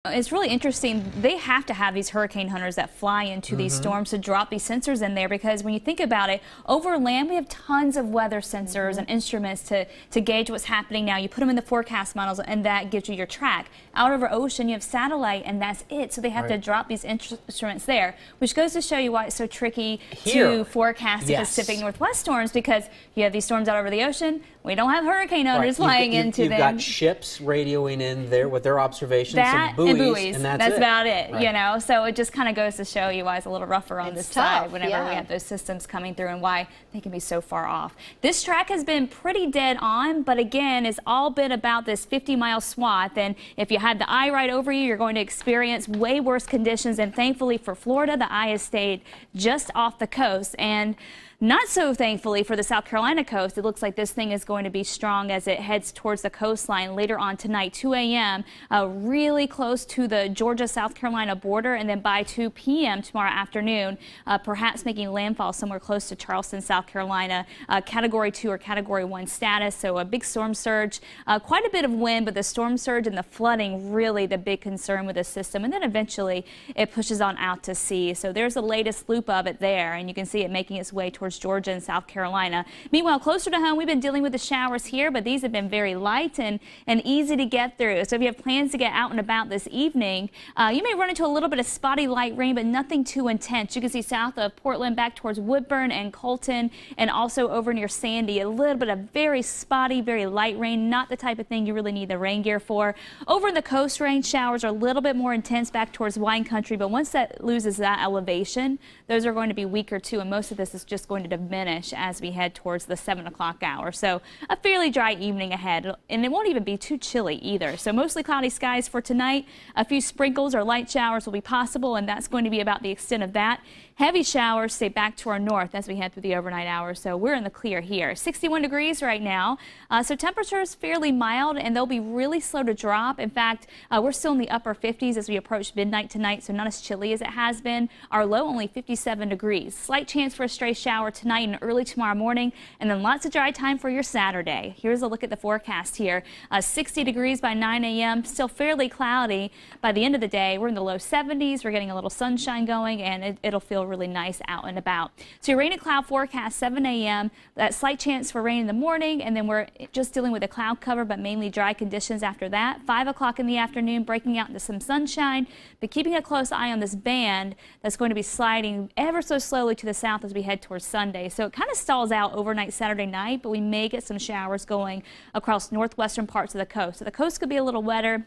It's really interesting. They have to have these hurricane hunters that fly into these storms to drop these sensors in there, because when you think about it, over land we have tons of weather sensors and instruments to gauge what's happening now. You put them in the forecast models and that gives you your track. Out over ocean you have satellite and that's it. So they have to drop these instruments there, which goes to show you why it's so tricky to forecast the Pacific Northwest storms, because you have these storms out over the ocean. We don't have hurricane hunters flying into them. You've got ships radioing in there with their observations, some buoys, and that's about it. You know, so it just kind of goes to show you why it's a little rougher on this side whenever we have those systems coming through, and why they can be so far off. This track has been pretty dead on, but again, it's all been about this 50-mile swath, and if you had the eye right over you, you're going to experience way worse conditions. And thankfully for Florida, the eye has stayed just off the coast, and not so thankfully for the South Carolina coast. It looks like this thing is going to be strong as it heads towards the coastline later on tonight, 2 a.m., really close to the Georgia-South Carolina border, and then by 2 p.m. tomorrow afternoon, perhaps making landfall somewhere close to Charleston, South Carolina, Category 2 or Category 1 status, so a big storm surge, quite a bit of wind, but the storm surge and the flooding really the big concern with the system, and then eventually it pushes on out to sea. So there's the latest loop of it there, and you can see it making its way towards Georgia and South Carolina. Meanwhile, closer to home, we've been dealing with the showers here, but these have been very light and easy to get through. So if you have plans to get out and about this evening, you may run into a little bit of spotty light rain, but nothing too intense. You can see south of Portland back towards Woodburn and Colton, and also over near Sandy, a little bit of very spotty, very light rain, not the type of thing you really need the rain gear for. Over in the coast range, showers are a little bit more intense back towards wine country, but once that loses that elevation, those are going to be weaker too, and most of this is just going to diminish as we head towards the 7 o'clock hour. So a fairly dry evening ahead, and it won't even be too chilly either. So mostly cloudy skies for tonight. A few sprinkles or light showers will be possible, and that's going to be about the extent of that. Heavy showers stay back to our north as we head through the overnight hours, so we're in the clear here. 61 degrees right now, so temperature is fairly mild, and they'll be really slow to drop. In fact, we're still in the upper 50s as we approach midnight tonight, so not as chilly as it has been. Our low only 57 degrees. Slight chance for a stray shower tonight and early tomorrow morning, and then lots of dry time for your Saturday. Here's a look at the forecast here. 60 degrees by 9 a.m., still fairly cloudy. By the end of the day, we're in the low 70s. We're getting a little sunshine going, and it'll feel really nice out and about. So your rain and cloud forecast 7 a.m. That slight chance for rain in the morning, and then we're just dealing with a cloud cover, but mainly dry conditions after that. 5 o'clock in the afternoon, breaking out into some sunshine, but keeping a close eye on this band that's going to be sliding ever so slowly to the south as we head towards Sunday. So it kind of stalls out overnight Saturday night, but we may get some showers going across northwestern parts of the coast. So the coast could be a little wetter.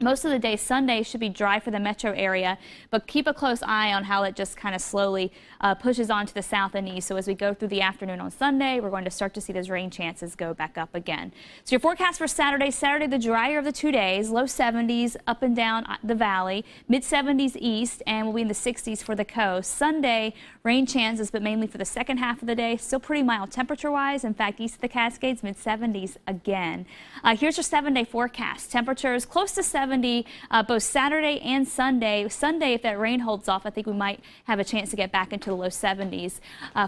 Most of the day Sunday should be dry for the metro area, but keep a close eye on how it just kind of slowly pushes on to the south and east. So as we go through the afternoon on Sunday, we're going to start to see those rain chances go back up again. So your forecast for Saturday, the drier of the 2 days, low 70s up and down the valley, mid 70s east, and we'll be in the 60s for the coast. Sunday, rain chances, but mainly for the second half of the day, still pretty mild temperature wise. In fact, east of the Cascades, mid 70s again. Here's your 7-day forecast. Temperatures close to 70 both Saturday and Sunday. Sunday, if that rain holds off, I think we might have a chance to get back into the low 70s.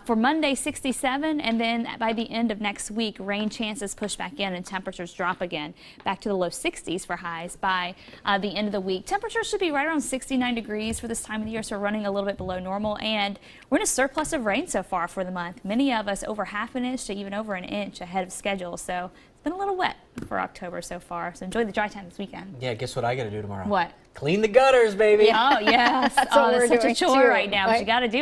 For Monday, 67, and then by the end of next week, rain chances push back in and temperatures drop again, back to the low 60s for highs by the end of the week. Temperatures should be right around 69 degrees for this time of the year, so we're running a little bit below normal, and we're in a surplus of rain so far for the month. Many of us over half an inch to even over an inch ahead of schedule, so it's been a little wet for October so far, so enjoy the dry time this weekend. Yeah, guess what I got to do tomorrow? What? Clean the gutters, baby. Oh, yes. That's such a chore right now, but you got to do it.